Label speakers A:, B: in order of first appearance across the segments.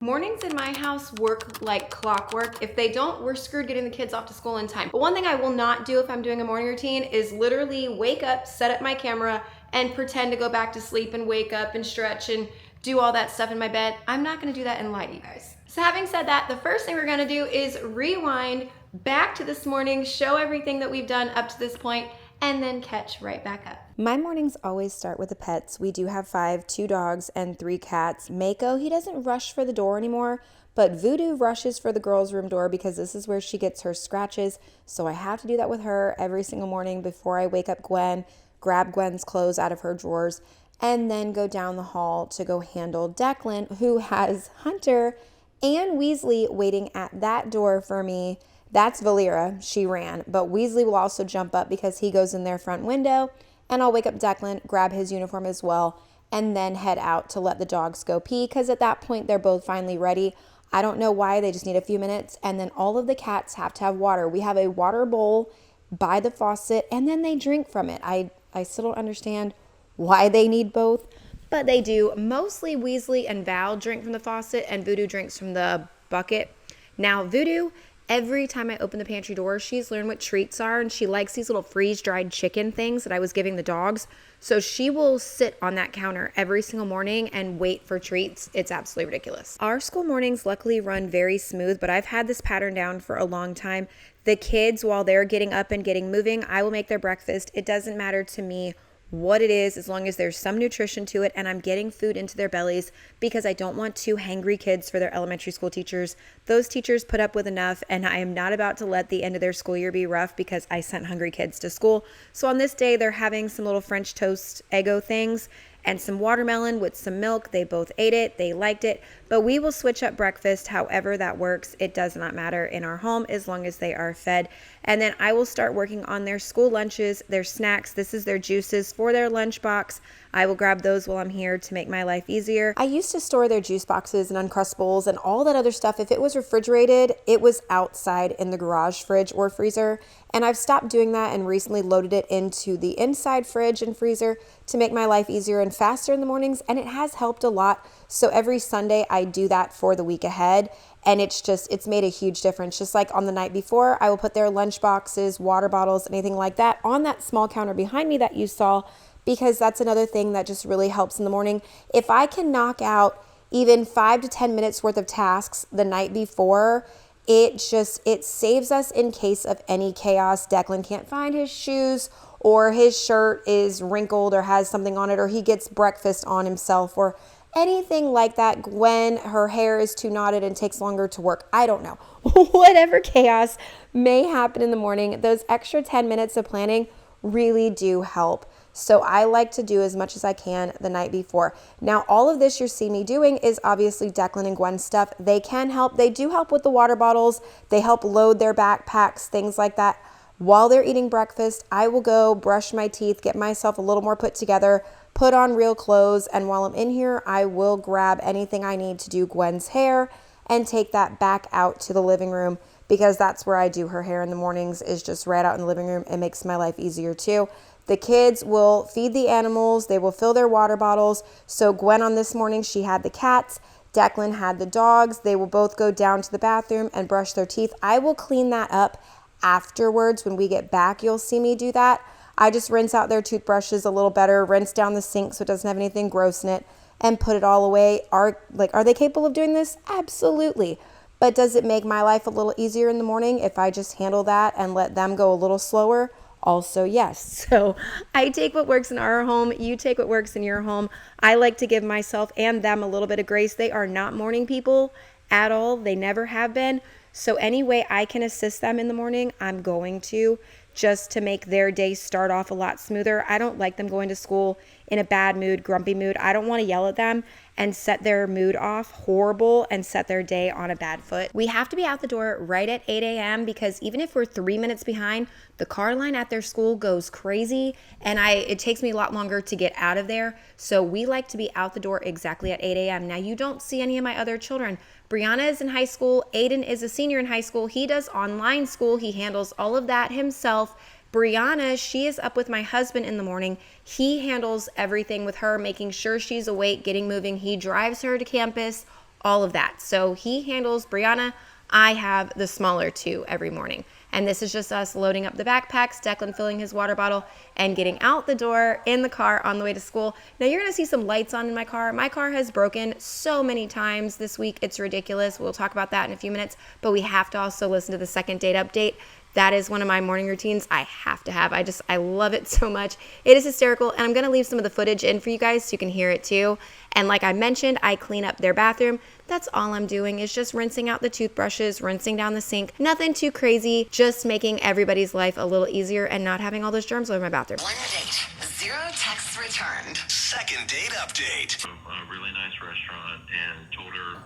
A: Mornings in my house work like clockwork. If they don't, we're screwed getting the kids off to school in time. But one thing I will not do if I'm doing a morning routine is literally wake up, set up my camera, and pretend to go back to sleep and wake up and stretch and do all that stuff in my bed. I'm not gonna do that and lie to you guys. So having said that, the first thing we're gonna do is rewind back to this morning, show everything that we've done up to this point, and then catch right back up.
B: My mornings always start with the pets. We do have 5, 2 dogs and 3 cats. Mako, he doesn't rush for the door anymore, but Voodoo rushes for the girls' room door because this is where she gets her scratches. So I have to do that with her every single morning before I wake up Gwen, grab Gwen's clothes out of her drawers, and then go down the hall to go handle Declan, who has Hunter and Weasley waiting at that door for me. That's Valera. She ran. But Weasley will also jump up because he goes in their front window. And I'll wake up Declan, grab his uniform as well, and then head out to let the dogs go pee because at that point they're both finally ready. I don't know why. They just need a few minutes. And then all of the cats have to have water. We have a water bowl by the faucet and then they drink from it. I still don't understand why they need both, but they do. Mostly Weasley and Val drink from the faucet and Voodoo drinks from the bucket. Now Voodoo, every time I open the pantry door, she's learned what treats are, and she likes these little freeze-dried chicken things that I was giving the dogs. So she will sit on that counter every single morning and wait for treats. It's absolutely ridiculous. Our school mornings luckily run very smooth, but I've had this pattern down for a long time. The kids, while they're getting up and getting moving, I will make their breakfast. It doesn't matter to me what it is, as long as there's some nutrition to it and I'm getting food into their bellies, because I don't want 2 hangry kids for their elementary school teachers. Those teachers put up with enough, and I am not about to let the end of their school year be rough because I sent hungry kids to school. So on this day, they're having some little French toast Eggo things and some watermelon with some milk. They both ate it. They liked it. But we will switch up breakfast however that works. It does not matter in our home as long as they are fed. And then I will start working on their school lunches, their snacks. This is their juices for their lunchbox. I will grab those while I'm here to make my life easier. I used to store their juice boxes and Uncrustables and all that other stuff. If it was refrigerated, it was outside in the garage fridge or freezer. And I've stopped doing that and recently loaded it into the inside fridge and freezer to make my life easier and faster in the mornings. And it has helped a lot. So every Sunday I do that for the week ahead. And it's made a huge difference. Just like on the night before, I will put their lunch boxes, water bottles, anything like that on that small counter behind me that you saw, because that's another thing that just really helps in the morning. If I can knock out even 5 to 10 minutes worth of tasks the night before, it saves us in case of any chaos. Declan can't find his shoes, or his shirt is wrinkled or has something on it, or he gets breakfast on himself, or anything like that. Gwen, her hair is too knotted and takes longer to work. I don't know. Whatever chaos may happen in the morning, those extra 10 minutes of planning really do help. So I like to do as much as I can the night before. Now, all of this you see me doing is obviously Declan and Gwen's stuff. They can help. They do help with the water bottles. They help load their backpacks, things like that. While they're eating breakfast, I will go brush my teeth, get myself a little more put together, put on real clothes, and while I'm in here, I will grab anything I need to do Gwen's hair and take that back out to the living room, because that's where I do her hair in the mornings, is just right out in the living room. It makes my life easier too. The kids will feed the animals. They will fill their water bottles. So Gwen on this morning, she had the cats. Declan had the dogs. They will both go down to the bathroom and brush their teeth. I will clean that up afterwards. When we get back, you'll see me do that. I just rinse out their toothbrushes a little better, rinse down the sink so it doesn't have anything gross in it, and put it all away. Are they capable of doing this? Absolutely. But does it make my life a little easier in the morning if I just handle that and let them go a little slower? Also, yes. So I take what works in our home. You take what works in your home. I like to give myself and them a little bit of grace. They are not morning people at all. They never have been. So any way I can assist them in the morning, I'm going to, just to make their day start off a lot smoother. I don't like them going to school in a bad mood, grumpy mood. I don't want to yell at them and set their mood off horrible and set their day on a bad foot. We have to be out the door right at 8 a.m. because even if we're 3 minutes behind, the car line at their school goes crazy, and it takes me a lot longer to get out of there. So we like to be out the door exactly at 8 a.m. Now, you don't see any of my other children. Brianna is in high school. Aiden is a senior in high school. He does online school. He handles all of that himself. Brianna, she is up with my husband in the morning. He handles everything with her, making sure she's awake, getting moving. He drives her to campus,
A: all of that. So he handles Brianna. I have the smaller two every morning. And this is just us loading up the backpacks, Declan filling his water bottle, and getting out the door in the car on the way to school. Now you're gonna see some lights on in my car. My car has broken so many times this week, it's ridiculous. We'll talk about that in a few minutes, but we have to also listen to the second date update. That is one of my morning routines I have to have. I love it so much. It is hysterical, and I'm gonna leave some of the footage in for you guys so you can hear it too. And like I mentioned, I clean up their bathroom. That's all I'm doing is just rinsing out the toothbrushes, rinsing down the sink. Nothing too crazy, just making everybody's life a little easier and not having all those germs all over my bathroom.
C: 1 date, 0 texts returned.
D: Second date update.
E: A really nice restaurant and told her,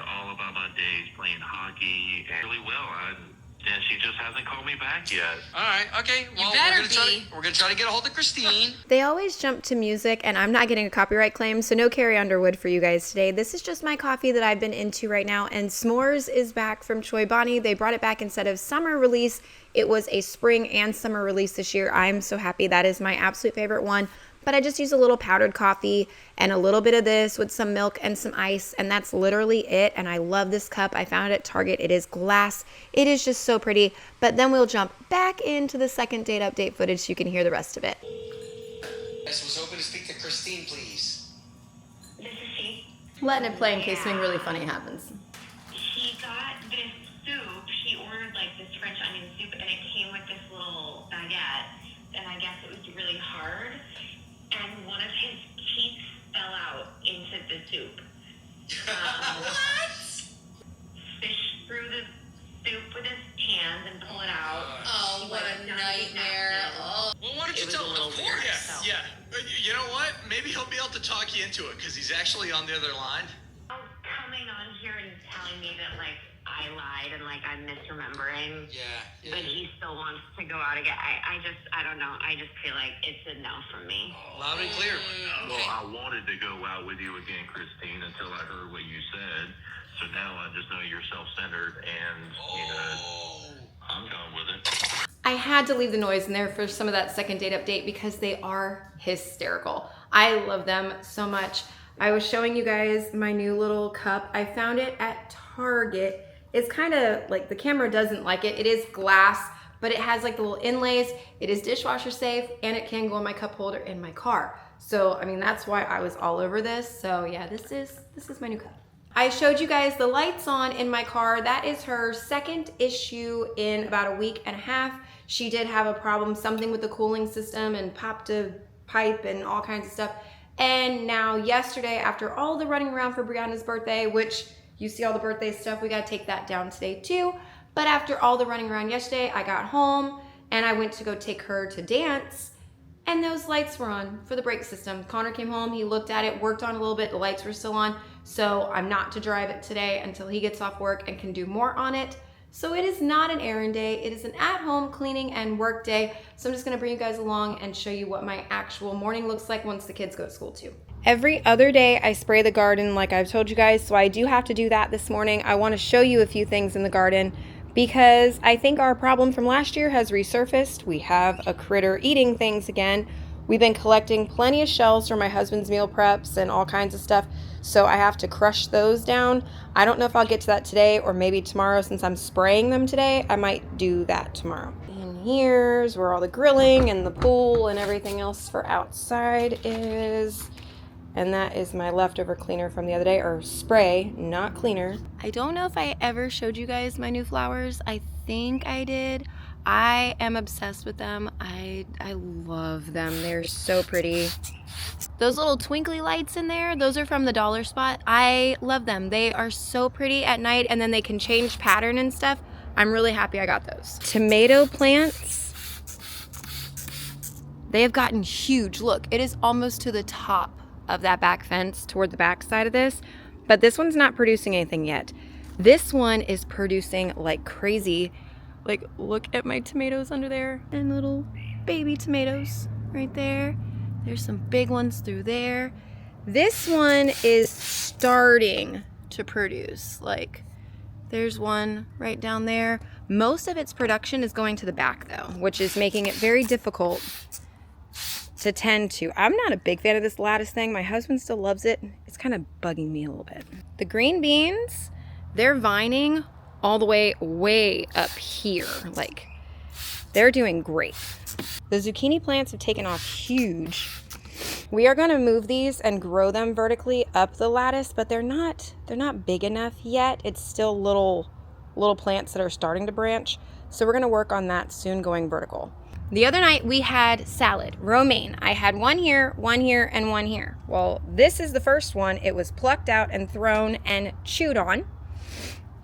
E: all about my days playing hockey and really well. And she just hasn't called me back yet.
D: All right, okay. Well, we're gonna try to get a hold of Christine.
A: They always jump to music, and I'm not getting a copyright claim, so no Carrie Underwood for you guys today. This is just my coffee that I've been into right now, and S'mores is back from Choi Bonnie. They brought it back instead of summer release. It was a spring and summer release this year. I'm so happy. That is my absolute favorite one. But I just use a little powdered coffee and a little bit of this with some milk and some ice, and that's literally it. And I love this cup. I found it at Target. It is glass. It is just so pretty. But then we'll jump back into the second date update footage so you can hear the rest of it.
D: I was hoping to speak to Christine, please.
F: This is she.
A: Letting it play in case something really funny happens.
F: She got this soup. She ordered like this French onion soup, and it came with this little baguette. And I guess it was really hard. And one of his teeth fell out into the soup.
D: What?
F: Fish through the soup with his hands and pull it out.
G: Oh, what a nightmare. Oh.
D: Well, why don't you
F: It was
D: tell
F: a
D: him?
F: little
D: Of course.
F: weird, so.
D: Yeah. You know what? Maybe he'll be able to talk you into it because he's actually on the other line.
F: Coming on here and telling me that like I lied and like I'm misremembering.
D: Yeah.
F: But he still wants to go out again. I don't know. I just feel like it's a no from me.
D: Loud and clear.
E: Well, I wanted to go out with you again, Christine, until I heard what you said. So now I just know you're self-centered and, I'm done with it.
A: I had to leave the noise in there for some of that second date update because they are hysterical. I love them so much. I was showing you guys my new little cup. I found it at Target. It's kind of like the camera doesn't like it. It is glass, but it has like the little inlays. It is dishwasher safe, and it can go in my cup holder in my car. So, I mean, that's why I was all over this. So yeah, this is my new cup. I showed you guys the lights on in my car. That is her second issue in about a week and a half. She did have a problem, something with the cooling system, and popped a pipe and all kinds of stuff. And now yesterday, after all the running around for Brianna's birthday, which you see all the birthday stuff, we gotta take that down today too. But after all the running around yesterday, I got home and I went to go take her to dance, and those lights were on for the brake system. Connor came home, he looked at it, worked on it a little bit, the lights were still on. So I'm not to drive it today until he gets off work and can do more on it. So it is not an errand day, it is an at-home cleaning and work day. So I'm just gonna bring you guys along and show you what my actual morning looks like once the kids go to school too. Every other day I spray the garden like I've told you guys, so I do have to do that this morning. I wanna show you a few things in the garden because I think our problem from last year has resurfaced. We have a critter eating things again. We've been collecting plenty of shells for my husband's meal preps and all kinds of stuff, so I have to crush those down. I don't know if I'll get to that today or maybe tomorrow. Since I'm spraying them today, I might do that tomorrow. And here's where all the grilling and the pool and everything else for outside is. And that is my leftover cleaner from the other day, or spray, not cleaner. I don't know if I ever showed you guys my new flowers. I think I did. I am obsessed with them. I love them. They're so pretty. Those little twinkly lights in there, those are from the dollar spot. I love them. They are so pretty at night, and then they can change pattern and stuff. I'm really happy I got those. Tomato plants. They have gotten huge. Look, it is almost to the top of that back fence toward the back side of this, but this one's not producing anything yet. This one is producing like crazy. Like, look at my tomatoes under there, and little baby tomatoes right there. There's some big ones through there. This one is starting to produce. Like, there's one right down there. Most of its production is going to the back though, which is making it very difficult
B: to tend to. I'm not a big fan of this lattice thing. My husband still loves it. It's kind of bugging me a little bit. The green beans, they're vining all the way up here. Like, they're doing great. The zucchini plants have taken off huge. We are going to move these and grow them vertically up the lattice, but they're not big enough yet. It's still little plants that are starting to branch. So we're going to work on that soon, going vertical. The other night we had salad, romaine. I had one here, and one here. Well, this is the first one. It was plucked out and thrown and chewed on,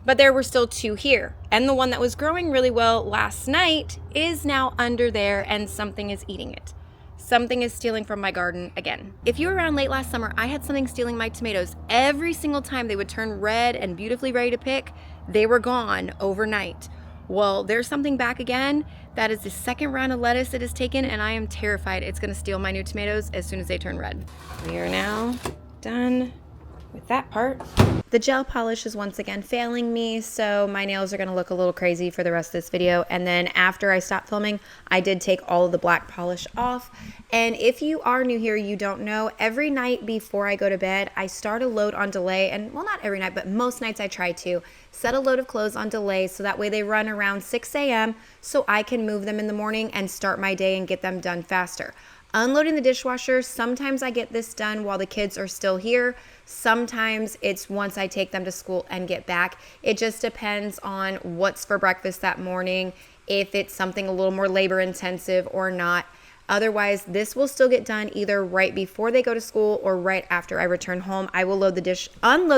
B: but there were still 2 here. And the one that was growing really well last night is now under there, and something is eating it. Something is stealing from my garden again. If you were around late last summer, I had something stealing my tomatoes. Every single time they would turn red and beautifully ready to pick, they were gone overnight. Well, there's something back again. That is the second round of lettuce it has taken, and I am terrified it's gonna steal my new tomatoes as soon as they turn red. We are now done with that part. The gel polish is once again failing me, so my nails are gonna look a little crazy for the rest of this video. And then after I stop filming, I did take all of the black polish off. And if you are new here, you don't know, every night before I go to bed, I start a load on delay. And well, not every night, but most nights I try to set a load of clothes on delay, so that way they run around 6 a.m. so I can move them in the morning and start my day and get them done faster. Unloading the dishwasher, sometimes I get this done while the kids are still here. Sometimes it's once I take them to school and get back. It just depends on what's for breakfast that morning, if it's something a little more labor intensive or not. Otherwise, this will still get done either right before they go to school or right after I return home. I will unload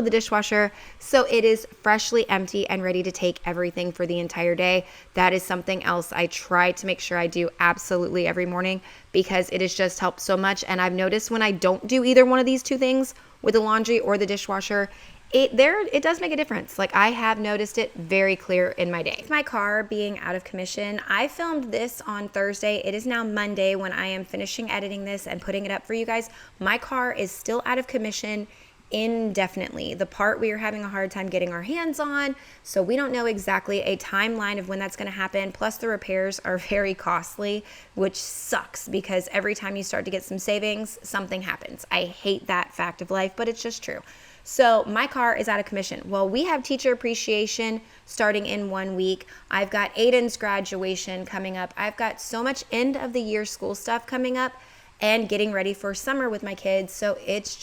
B: the dishwasher so it is freshly empty and ready to take everything for the entire day. That is something else I try to make sure I do absolutely every morning, because it has just helped so much. And I've noticed when I don't do either one of these 2 things, with the laundry or the dishwasher, it does make a difference. Like, I have noticed it very clear in my day. With my car being out of commission, I filmed this on Thursday. It is now Monday when I am finishing editing this and putting it up for you guys. My car is still out of commission indefinitely. The part we are having a hard time getting our hands on, so we don't know exactly a timeline of when that's going to happen. Plus, the repairs are very costly, which sucks, because every time you start to get some savings, something happens. I hate that fact of life, but it's just true. So my car is out of commission. Well, we have teacher appreciation starting in 1 week. I've got Aiden's graduation coming up. I've got so much end of the year school stuff coming up and getting ready for summer with my kids. So it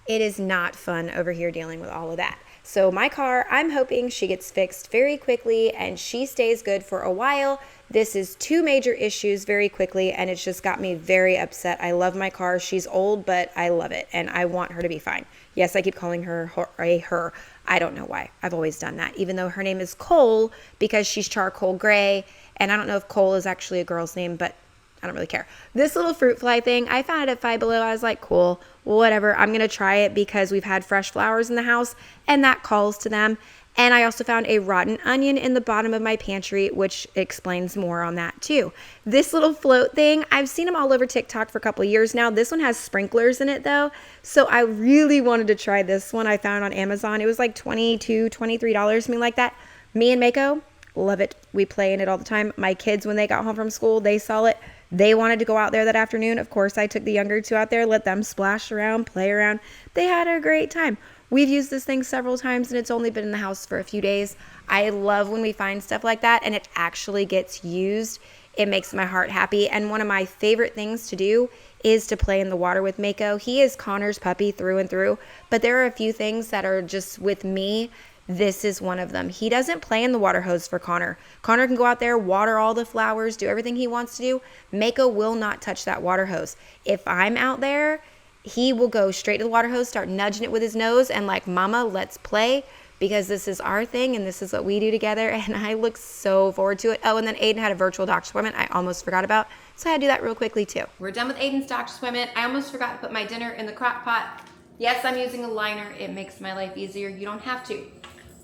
B: is not fun over here dealing with all of that. So my car, I'm hoping she gets fixed very quickly and she stays good for a while. This is 2 major issues very quickly, and it's just got me very upset. I love my car. She's old, but I love it, and I want her to be fine. Yes, I keep calling her a her. I don't know why. I've always done that, even though her name is Cole, because she's charcoal gray, and I don't know if Cole is actually a girl's name, but I don't really care. This little fruit fly thing, I found it at Five Below. I was like, cool, whatever. I'm going to try it because we've had fresh flowers in the house, and that calls to them. And I also found a rotten onion in the bottom of my pantry, which explains more on that too. This little float thing, I've seen them all over TikTok for a couple of years now. This one has sprinklers in it though. So I really wanted to try this one. I found on Amazon. It was like $22, $23, something like that. Me and Mako, love it. We play in it all the time. My kids, when they got home from school, they saw it. They wanted to go out there that afternoon. Of course, I took the younger 2 out there, let them splash around, play around. They had a great time. We've used this thing several times, and it's only been in the house for a few days. I love when we find stuff like that and it actually gets used. It makes my heart happy. And one of my favorite things to do is to play in the water with Mako. He is Connor's puppy through and through, but there are a few things that are just with me. This is one of them. He doesn't play in the water hose for Connor. Connor can go out there, water all the flowers, do everything he wants to do. Mako will not touch that water hose. If I'm out there, he will go straight to the water hose, start nudging it with his nose and like, mama, let's play, because this is our thing and this is what we do together. And I look so forward to it. Oh, and then Aiden had a virtual doctor's appointment I almost forgot about. So I had to do that real quickly too. We're done with Aiden's doctor's appointment. I almost forgot to put my dinner in the crock pot. Yes, I'm using a liner. It makes my life easier. You don't have to.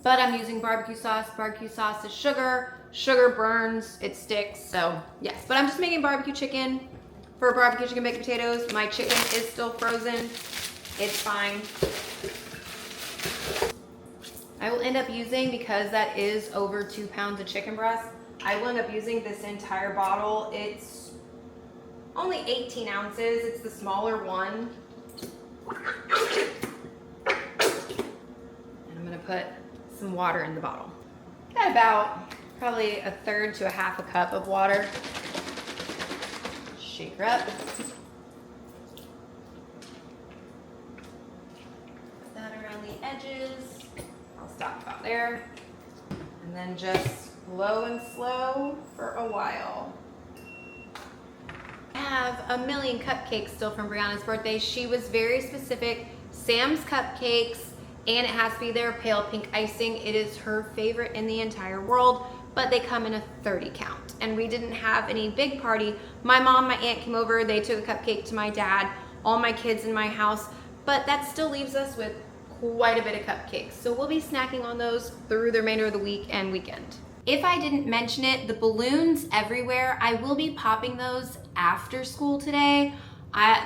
B: But I'm using barbecue sauce. Barbecue sauce is sugar. Sugar burns, it sticks. So yes, but I'm just making barbecue chicken. For barbecue chicken baked potatoes, my chicken is still frozen. It's fine. I will end up using, because that is over 2 pounds of chicken breast, I will end up using this entire bottle. It's
A: Only 18 ounces, it's the smaller one. And I'm gonna put some water in the bottle. Got about probably a third to a half a cup of water. Shake her up. Put that around the edges. I'll stop about there. And then just low and slow for a while. I have a million cupcakes still from Brianna's birthday. She was very specific. Sam's cupcakes, and it has to be their pale pink icing. It is her favorite in the entire world, but they come in a 30 count. And we didn't have any big party. My mom, my aunt came over, they took a cupcake to my dad, all my kids in my house, but that still leaves us with quite a bit of cupcakes. So we'll be snacking on those through the remainder of the week and weekend. If I didn't mention it, the balloons everywhere, I will be popping those after school today.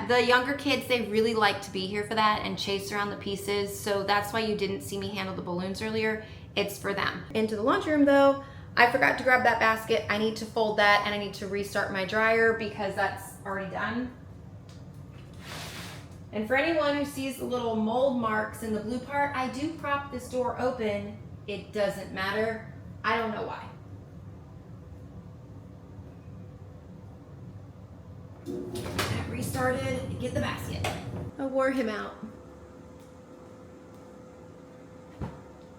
A: The younger kids, they really like to be here for that and chase around the pieces. So that's why you didn't see me handle the balloons earlier. It's for them. Into the lunchroom though, I forgot to grab that basket. I need to fold that and I need to restart my dryer because that's already done. And for anyone who sees the little mold marks in the blue part, I do prop this door open. It doesn't matter. I don't know why. That restarted, get the basket. I wore him out.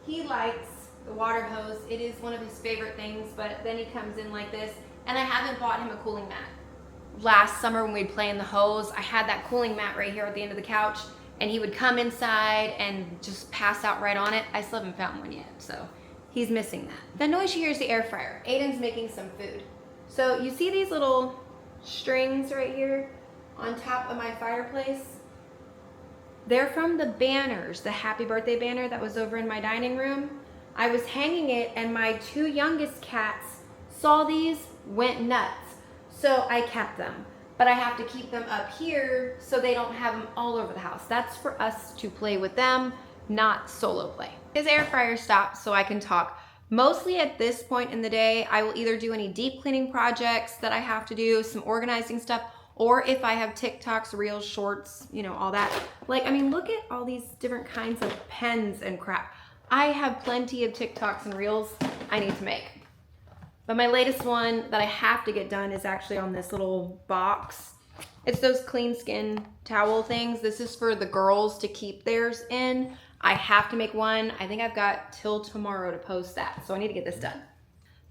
A: He likes the water hose. It is one of his favorite things, but then he comes in like this, and I haven't bought him a cooling mat. Last summer when we'd play in the hose, I had that cooling mat right here at the end of the couch, and he would come inside and just pass out right on it. I still haven't found one yet, so he's missing that. The noise you hear is the air fryer. Aiden's making some food. So you see these little strings right here on top of my fireplace? They're from the banners, the happy birthday banner that was over in my dining room. I was hanging it and my two youngest cats saw these, went nuts. So I kept them, but I have to keep them up here so they don't have them all over the house. That's for us to play with them, not solo play. His air fryer stopped so I can talk. Mostly at this point in the day, I will either do any deep cleaning projects that I have to do, some organizing stuff, or if I have TikToks, Reels, Shorts, you know, all that. Like, I mean, look at all these different kinds of pens and crap. I have plenty of TikToks and Reels I need to make. But my latest one that I have to get done is actually on this little box. It's those clean skin towel things. This is for the girls to keep theirs in. I have to make one. I think I've got till tomorrow to post that, so I need to get this done.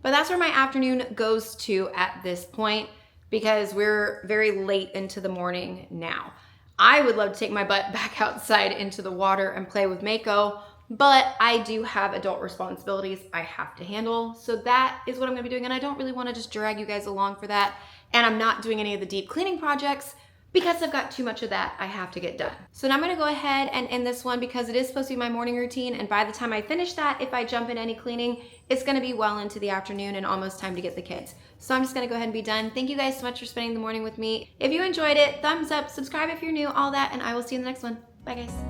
A: But that's where my afternoon goes to at this point because we're very late into the morning now. I would love to take my butt back outside into the water and play with Mako, but I do have adult responsibilities I have to handle. So that is what I'm gonna be doing, and I don't really wanna just drag you guys along for that. And I'm not doing any of the deep cleaning projects because I've got too much of that I have to get done. So now I'm gonna go ahead and end this one because it is supposed to be my morning routine, and by the time I finish that, if I jump in any cleaning, it's gonna be well into the afternoon and almost time to get the kids. So I'm just gonna go ahead and be done. Thank you guys so much for spending the morning with me. If you enjoyed it, thumbs up, subscribe if you're new, all that, and I will see you in the next one. Bye guys.